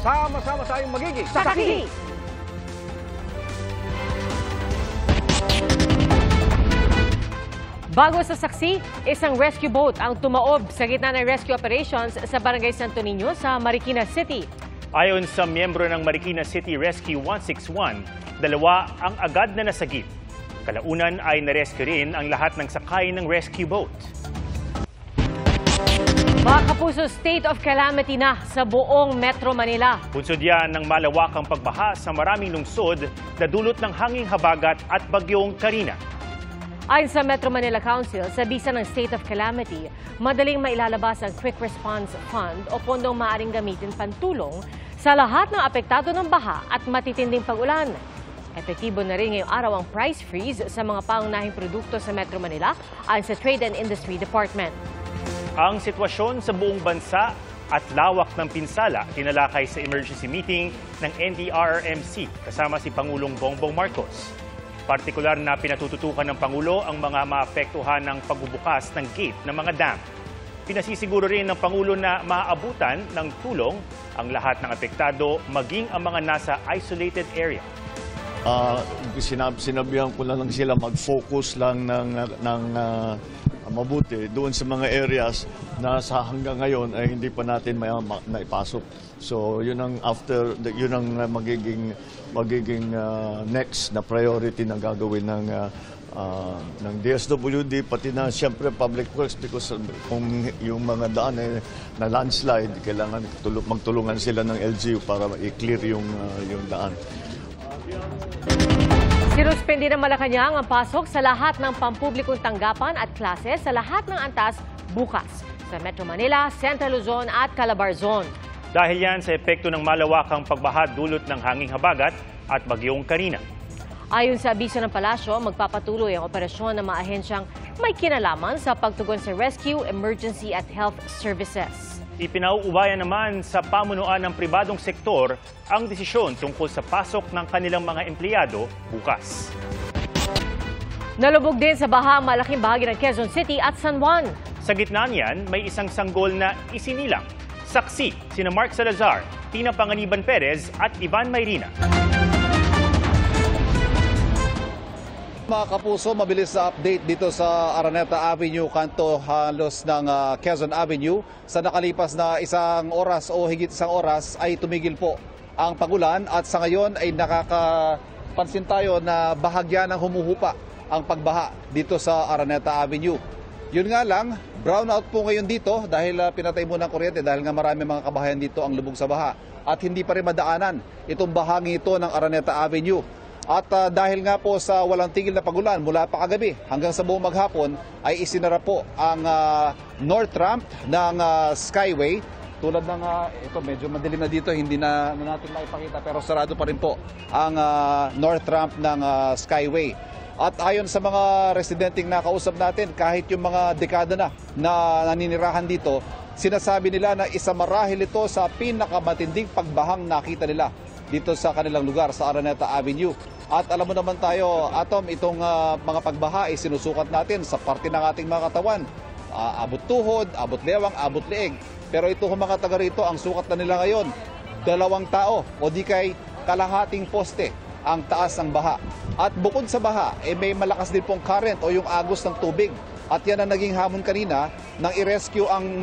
Sama-sama tayong magiging Saksi! Bago sa saksi, isang rescue boat ang tumaob sa gitna ng rescue operations sa Barangay Santo Niño sa Marikina City. Ayon sa miyembro ng Marikina City Rescue 161, dalawa ang agad na nasagip. Kalaunan ay narescue rin ang lahat ng sakay ng rescue boat. Mga kapuso, state of calamity na sa buong Metro Manila. Bunsod yan ng malawakang pagbaha sa maraming lungsod na dulot ng hanging habagat at bagyong Karina. Ayon sa Metro Manila Council, sa bisa ng state of calamity, madaling mailalabas ang Quick Response Fund o pondong maaaring gamitin pantulong sa lahat ng apektado ng baha at matitinding pag-ulan. Epektibo na rin ngayong araw ang price freeze sa mga pangunahing produkto sa Metro Manila ayon sa Trade and Industry Department. Ang sitwasyon sa buong bansa at lawak ng pinsala tinalakay sa emergency meeting ng NDRRMC kasama si Pangulong Bongbong Marcos. Partikular na pinatututukan ng Pangulo ang mga maapektuhan ng pagbubukas ng gate ng mga dam. Pinasisiguro rin ng Pangulo na maaabutan ng tulong ang lahat ng apektado, maging ang mga nasa isolated area. Sinabihan ko na lang sila mag-focus lang ng mabuti doon sa mga areas na sa hanggang ngayon ay hindi pa natin naipasok. So yun ang magiging next na priority na gagawin ng DSWD pati na siyempre Public Works because kung yung mga daan ay na landslide kailangan magtulungan sila ng LGU para i-clear yung daan. Sinuspindi ng Malacanang ang pasok sa lahat ng pampublikong tanggapan at klase sa lahat ng antas bukas sa Metro Manila, Central Luzon at Calabar Zone. Dahil yan sa epekto ng malawakang pagbaha dulot ng hanging habagat at bagyong Karina. Ayon sa abiso ng palasyo, magpapatuloy ang operasyon ng mga ahensyang may kinalaman sa pagtugon sa rescue, emergency at health services. Ipinauubayan naman sa pamunuan ng pribadong sektor ang desisyon tungkol sa pasok ng kanilang mga empleyado bukas. Nalubog din sa baha ang malaking bahagi ng Quezon City at San Juan. Sa gitna niyan, may isang sanggol na isinilang. Saksi, sina Mark Salazar, Tina Panganiban Perez at Ivan Mayrina. Mga kapuso, mabilis na update dito sa Araneta Avenue, kanto halos ng Quezon Avenue. Sa nakalipas na isang oras o higit isang oras ay tumigil po ang pagulan at sa ngayon ay nakakapansin tayo na bahagya ng humuhupa ang pagbaha dito sa Araneta Avenue. Yun nga lang, brownout po ngayon dito dahil pinatay muna ang kuryente dahil nga marami mga kabahayan dito ang lubog sa baha at hindi pa rin madaanan itong bahagi ito ng Araneta Avenue. At dahil nga po sa walang tigil na pagulan mula pa kagabi hanggang sa buong maghapon ay isinara po ang north ramp ng Skyway. Tulad ng ito medyo madilim na dito, hindi na natin maipakita pero sarado pa rin po ang north ramp ng Skyway. At ayon sa mga residenteng nakausap natin, kahit yung mga dekada na naninirahan dito, sinasabi nila na isa marahil ito sa pinakamatinding pagbahang nakita nila dito sa kanilang lugar sa Araneta Avenue. At alam mo naman tayo, Atom, itong mga pagbaha ay sinusukat natin sa parte ng ating mga katawan. Abot tuhod, abot lewang, abot leeg. Pero ito mga taga rito, ang sukat na nila ngayon, 2 tao o di kay kalahating poste ang taas ng baha. At bukod sa baha, may malakas din pong current o yung agos ng tubig. At yan ang naging hamon kanina nang i-rescue ang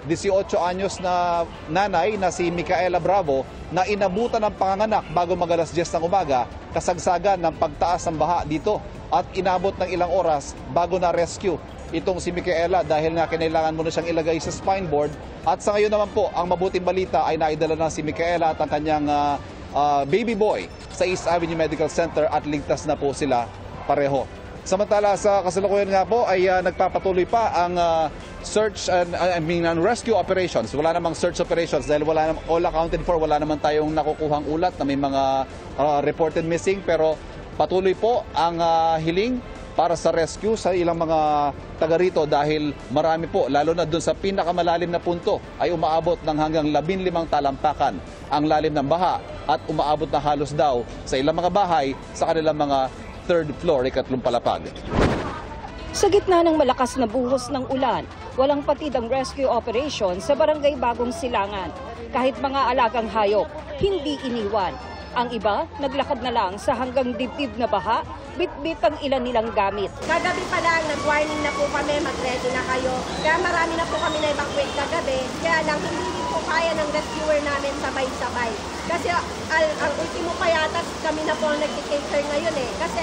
18 anyos na nanay na si Micaela Bravo na inabutan ng panganganak bago mag-alas 10 ng umaga, kasagsagan ng pagtaas ng baha dito. At inabot ng ilang oras bago na-rescue itong si Micaela dahil nga kinailangan mo na siyang ilagay sa spine board. At sa ngayon naman po, ang mabuting balita ay naidala na si Micaela at ang kanyang baby boy sa East Avenue Medical Center at ligtas na po sila pareho. Samantala sa kasalukuyan nga po ay nagpapatuloy pa ang search and rescue operations. Wala namang search operations dahil all accounted for, wala naman tayong nakukuhang ulat na may mga reported missing, pero patuloy po ang hiling para sa rescue sa ilang mga taga rito dahil marami po, lalo na dun sa pinakamalalim na punto ay umaabot ng hanggang 15 talampakan ang lalim ng baha at umaabot na halos daw sa ilang mga bahay sa kanilang mga third floor, ikatlong palapag. Sa gitna ng malakas na buhos ng ulan, walang patid ang rescue operation sa barangay Bagong Silangan. Kahit mga alagang hayop, hindi iniwan. Ang iba, naglakad na lang sa hanggang dibdib na baha, bit-bit ang ilan nilang gamit. Kagabi pa lang, nag-warning na po kami, mag-ready na kayo. Kaya marami na po kami na-evacuate kagabi. Kaya lang, hindi po kaya ng rescuer namin sabay-sabay. Kasi ang ultimo pa yata, kami na po ang nag-cater ngayon Kasi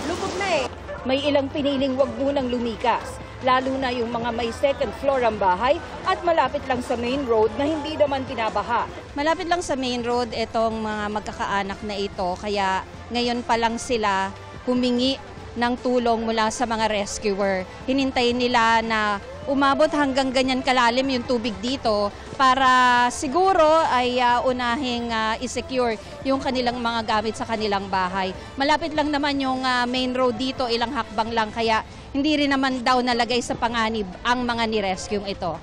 lubog na May ilang piniling wag munang lumikas, lalo na yung mga may second floor ang bahay at malapit lang sa main road na hindi naman binabaha. Malapit lang sa main road itong mga magkakaanak na ito, kaya ngayon pa lang sila humingi ng tulong mula sa mga rescuer. Hinintayin nila na umabot hanggang ganyan kalalim yung tubig dito para siguro ay unahing i-secure yung kanilang mga gamit sa kanilang bahay. Malapit lang naman yung main road dito, ilang hakbang lang, kaya hindi rin naman daw nalagay sa panganib ang mga ni-rescue ito.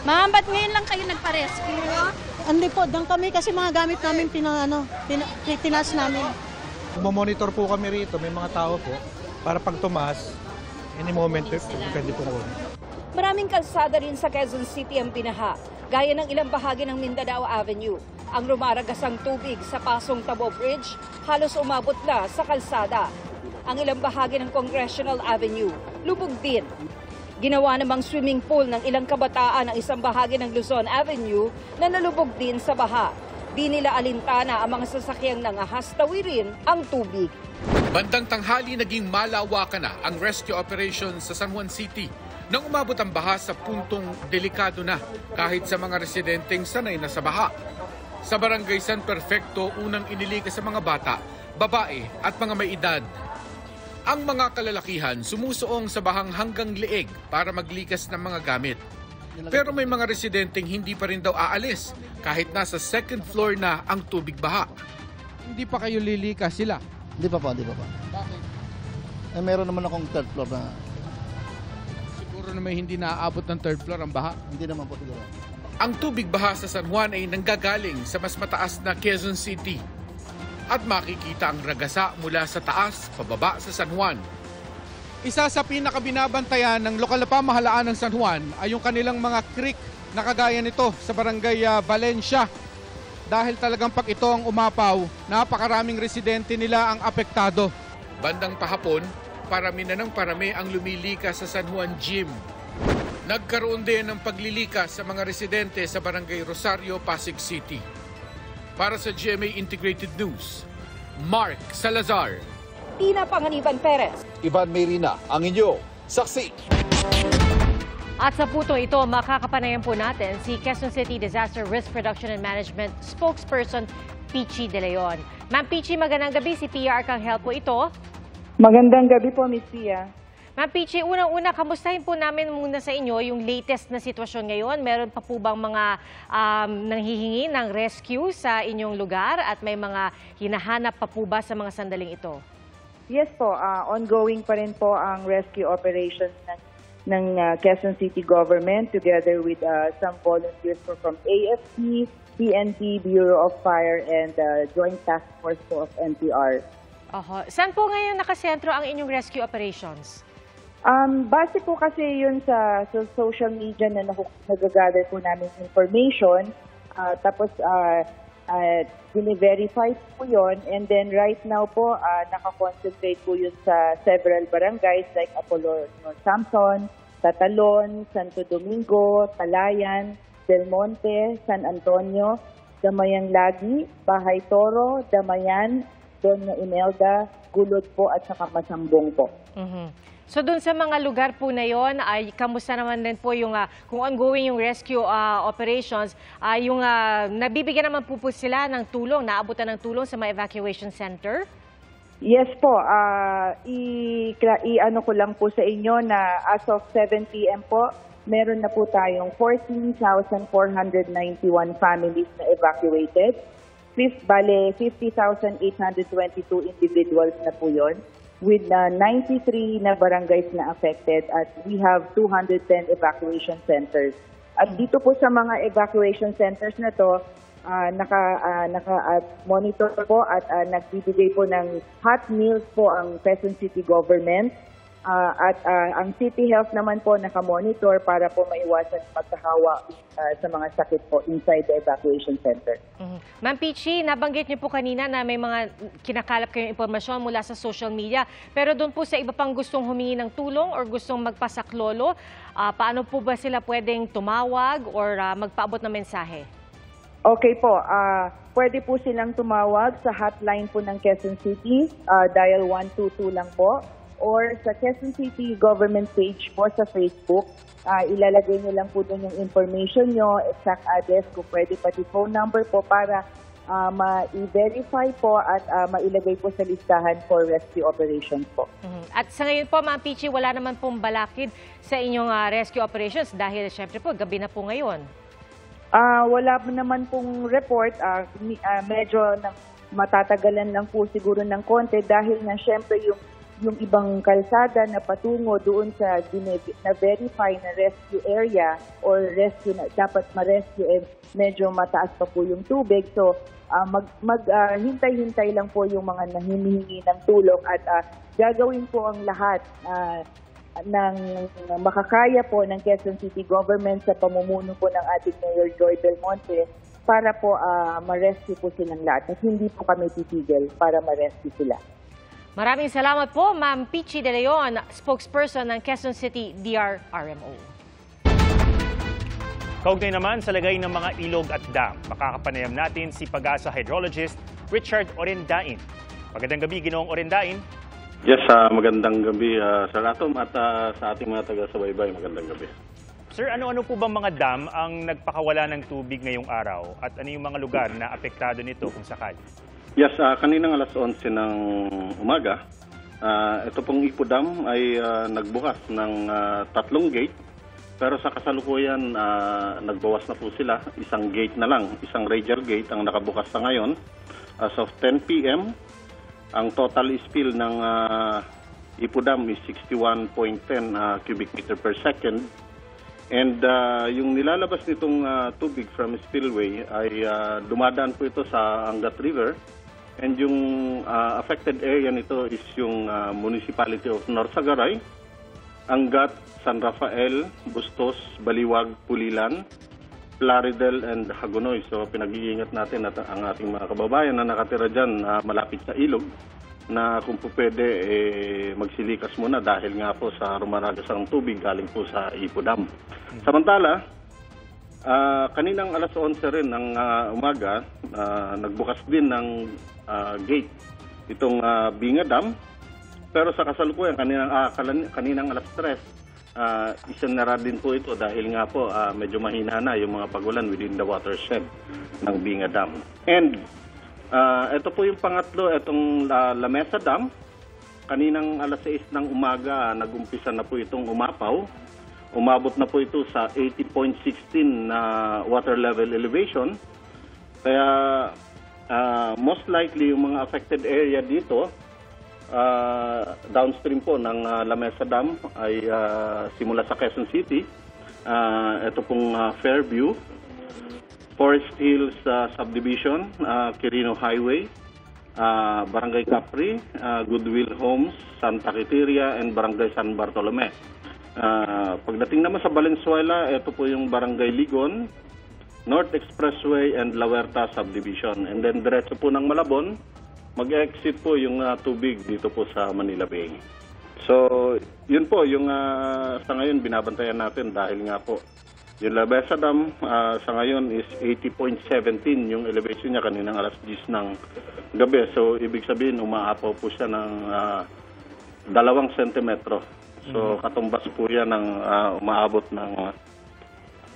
Ma'am, ba't ngayon lang kayo nagpa-rescue? Hindi po, doon kami kasi mga gamit namin tinaas namin. Monitor po kami rito, may mga tao po, para pag tumaas, any moment, pwede po kunin. Maraming kalsada rin sa Quezon City ang binaha, gaya ng ilang bahagi ng Mindanao Avenue. Ang rumaragasang tubig sa Pasong Tabo Bridge halos umabot na sa kalsada. Ang ilang bahagi ng Congressional Avenue, lubog din. Ginawa namang swimming pool ng ilang kabataan ang isang bahagi ng Luzon Avenue na nalubog din sa baha. Di nila alintana ang mga sasakyang nangahas tawirin ang tubig. Bandang tanghali naging malawakan na ang rescue operation sa San Juan City nang umabot ang baha sa puntong delikado na kahit sa mga residenteng sanay na sa baha. Sa barangay San Perfecto, unang inilikas sa mga bata, babae at mga may edad. Ang mga kalalakihan sumusuong sa bahang hanggang leeg para maglikas ng mga gamit. Pero may mga residenteng hindi pa rin daw aalis kahit nasa second floor na ang tubig baha. Hindi pa kayo lilikas sila? Hindi pa po. Bakit? Meron naman akong third floor na... Siguro na may hindi naaabot ng third floor ang baha? Hindi naman po siguro. Ang tubig baha sa San Juan ay nanggagaling sa mas mataas na Quezon City. At makikita ang ragasa mula sa taas pababa sa San Juan. Isa sa pinakabinabantayan ng lokal na pamahalaan ng San Juan ay yung kanilang mga creek na kagaya nito sa barangay Valencia. Dahil talagang pag ito ang umapaw, napakaraming residente nila ang apektado. Bandang pahapon, parami na ng parami ang lumilikas sa San Juan Gym. Nagkaroon din ng paglilikas sa mga residente sa barangay Rosario, Pasig City. Para sa GMA Integrated News, Mark Salazar. Tina Panganiban Perez. Ivan Mayrina, ang inyo, saksi. At sa putong ito, makakapanayan po natin si Quezon City Disaster Risk Reduction and Management Spokesperson Pichi De Leon. Ma'am Pichi, magandang gabi. Si Pia Arcangel po ito. Magandang gabi po, Miss Pia. Ma'am Pichi, unang-una, kamustahin po namin muna sa inyo yung latest na sitwasyon ngayon. Meron pa po bang mga nanghihingi ng rescue sa inyong lugar at may mga hinahanap pa po ba sa mga sandaling ito? Yes po, ongoing pa rin po ang rescue operations ng Quezon City Government together with some volunteers from AFP, PNP, Bureau of Fire, and Joint Task Force po of NCR. Saan po ngayon nakasentro ang inyong rescue operations? Base po kasi yun sa social media na nag-gather po namin information, tapos dine-verify po yun, and then right now po nakakoncentrate po yun sa several barangays like Apollo Samson, Tatalon, Santo Domingo, Talayan, Del Monte, San Antonio, Damayang Lagi, Bahay Toro, Damayan, Doña Imelda, Gulod po at saka Masambong po. So doon sa mga lugar po na yon, ay kamusta naman din po yung kung ongoing yung rescue operations, yung nabibigyan naman po sila ng tulong, naabutan ng tulong sa mga evacuation center? Yes po, i-ano ko lang po sa inyo na as of 7 p.m. po, meron na po tayong 14,491 families na evacuated. Bale, 50,822 individuals na po yun, with 93 na barangays na affected, at we have 210 evacuation centers. At dito po sa mga evacuation centers na to, naka-monitor po at nagbibigay po ng hot meals po ang Quezon City government. Ang City Health naman po naka-monitor para po maiwasan pagkahawa sa mga sakit po inside the evacuation center. Ma'am Peachy, nabanggit niyo po kanina na may mga kinakalap kayong impormasyon mula sa social media. Pero doon po sa iba pang gustong humingi ng tulong or gustong magpasaklolo, paano po ba sila pwedeng tumawag or magpaabot ng mensahe? Okay po, pwede po silang tumawag sa hotline po ng Quezon City, dial 122 lang po. Or sa Quezon City government page po sa Facebook, ilalagay nyo lang po doon yung information nyo, exact address, kung pwede pati phone number po para ma-verify po at mailagay po sa listahan for rescue operations po. At sa ngayon po, Ma'am Peachy, wala naman pong balakid sa inyong rescue operations dahil syempre po, gabi na po ngayon. Wala naman pong report, medyo matatagalan lang po siguro ng konti dahil na syempre yung ibang kalsada na patungo doon sa na-verify na rescue area or rescue na dapat ma-rescue, medyo mataas pa po yung tubig. So, hintay-hintay lang po yung mga nahihingi ng tulong at gagawin po ang lahat ng makakaya po ng Quezon City Government sa pamumuno po ng ating Mayor Joy Belmonte para po ma-rescue po silang lahat. At hindi po kami titigil para ma-rescue sila. Maraming salamat po, Ma'am Peachy De Leon, spokesperson ng Quezon City DRRMO. Kaugnay naman sa lagay ng mga ilog at dam, makakapanayam natin si Pag-asa hydrologist Richard Orendain. Magandang gabi, Ginoong Orendain. Yes, magandang gabi Sir Atom at sa ating mga taga-subaybay, magandang gabi. Sir, ano-ano po bang mga dam ang nagpakawala ng tubig ngayong araw at ano yung mga lugar na apektado nito kung sakali? Yes, kaninang alas 11 ng umaga, ito pong Ipo Dam ay nagbukas ng 3 gate. Pero sa kasalukuyan, nagbawas na po sila. Isang gate na lang, isang radial gate ang nakabukas sa ngayon. As of 10 p.m., ang total spill ng Ipo Dam is 61.10 cubic meter per second. And yung nilalabas nitong tubig from spillway ay dumadaan po ito sa Angat River. And yung affected area nito is yung municipality of Norsagaray, Angat, San Rafael, Bustos, Baliwag, Pulilan, Plaridel, and Hagonoy. So pinag-iingat natin at ang ating mga kababayan na nakatira dyan malapit sa ilog na kung po pwede magsilikas muna dahil nga po sa rumaragas ang tubig galing po sa Ipo Dam. Samantala, kaninang alas 11 rin ng umaga, nagbukas din ng gate itong Binga Dam. Pero sa kasalukuyan, kaninang alas 3, isinara din po ito dahil nga po medyo mahina na yung mga pagulan within the watershed ng Binga Dam. And ito po yung pangatlo, itong Lamesa Dam. Kaninang alas 6 ng umaga, nag-umpisa na po itong umapaw. Umabot na po ito sa 80.16 na water level elevation. Kaya most likely yung mga affected area dito, downstream po ng Lamesa Dam ay simula sa Quezon City. Ito pong Fairview, Forest Hills Subdivision, Quirino Highway, Barangay Capri, Goodwill Homes, Santa Quiteria, and Barangay San Bartolome. Pagdating naman sa Valenzuela, ito po yung Barangay Ligon, North Expressway, and La Huerta Subdivision. And then diretso po ng Malabon, mag-exit po yung tubig dito po sa Manila Bay. So, yun po, yung sa ngayon binabantayan natin dahil nga po yung Lamesa Dam sa ngayon is 80.17 yung elevation niya kaninang alas 10 ng gabi. So, ibig sabihin, umaapaw po siya ng 2 sentimetro. So, katumbas po yan ng umaabot ng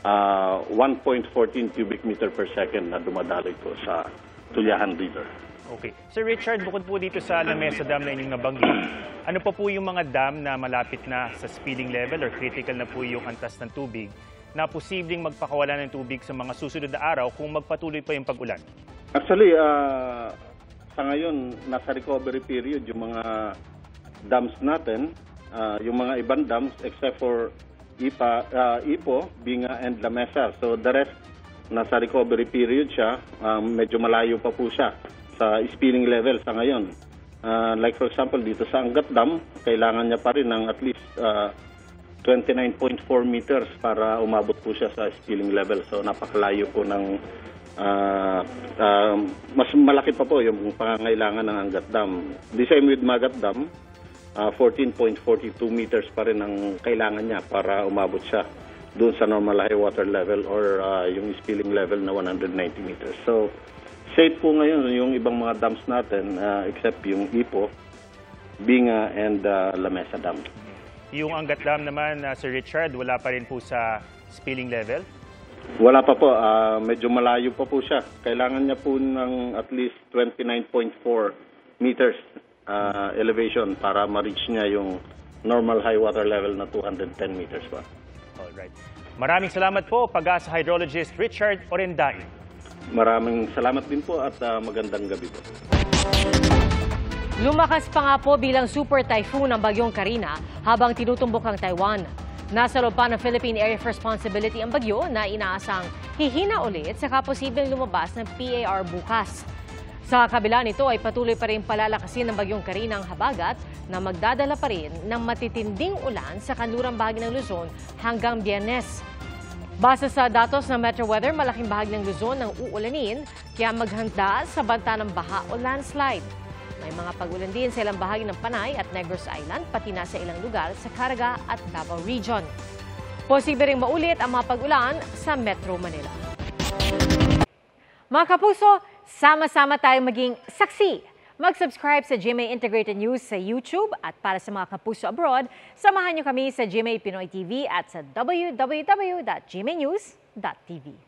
1.14 cubic meter per second na dumadaloy po sa Tulyahan River. Okay. Sir Richard, bukod po dito sa Lamesa Dam na inyong nabanggit, ano pa po yung mga dam na malapit na sa spilling level or critical na po yung antas ng tubig na posibleng magpakawala ng tubig sa mga susunod na araw kung magpatuloy pa yung pag-ulan? Actually, sa ngayon, nasa recovery period yung mga dams natin, yung mga ibang dams except for Ipo, Binga, and Lamesa. So the rest nasa recovery period siya, medyo malayo pa po siya sa spilling level sa ngayon. Like for example, dito sa Angat Dam, kailangan niya pa rin ng at least 29.4 meters para umabot po siya sa spilling level. So napakalayo po ng mas malaki pa po yung pangangailangan ng Angat Dam. The same with Magat Dam, 14.42 meters pa rin ang kailangan niya para umabot siya doon sa normal high water level or yung spilling level na 190 meters. So safe po ngayon yung ibang mga dams natin except yung Ipo, Binga and La Mesa Dam. Yung Angat Dam naman, Sir Richard, wala pa rin po sa spilling level? Wala pa po. Medyo malayo pa po siya. Kailangan niya po ng at least 29.4 meters elevation para ma-reach niya yung normal high water level na 210 meters pa. Alright. Maraming salamat po, Pag-asa hydrologist Richard Orendain. Maraming salamat din po at magandang gabi po. Lumakas pa nga po bilang super typhoon ang bagyong Karina habang tinutumbok ang Taiwan. Nasa loob pa ng Philippine Area of Responsibility ang bagyo na inaasang hihina ulit saka posibleng lumabas ng PAR bukas. Sa kabila nito ay patuloy pa rin palalakasin ng bagyong Karina ang habagat na magdadala pa rin ng matitinding ulan sa kanlurang bahagi ng Luzon hanggang Biyernes. Base sa datos ng Metro Weather, malaking bahagi ng Luzon ang uulanin kaya maghanda sa banta ng baha o landslide. May mga pag-ulan din sa ilang bahagi ng Panay at Negros Island, pati na sa ilang lugar sa Caraga at Davao Region. Posible ring maulit ang mga pag-ulan sa Metro Manila. Mga kapuso, sama-sama tayong maging saksi. Mag-subscribe sa GMA Integrated News sa YouTube at para sa mga kapuso abroad, samahan niyo kami sa GMA Pinoy TV at sa www.gmanews.tv.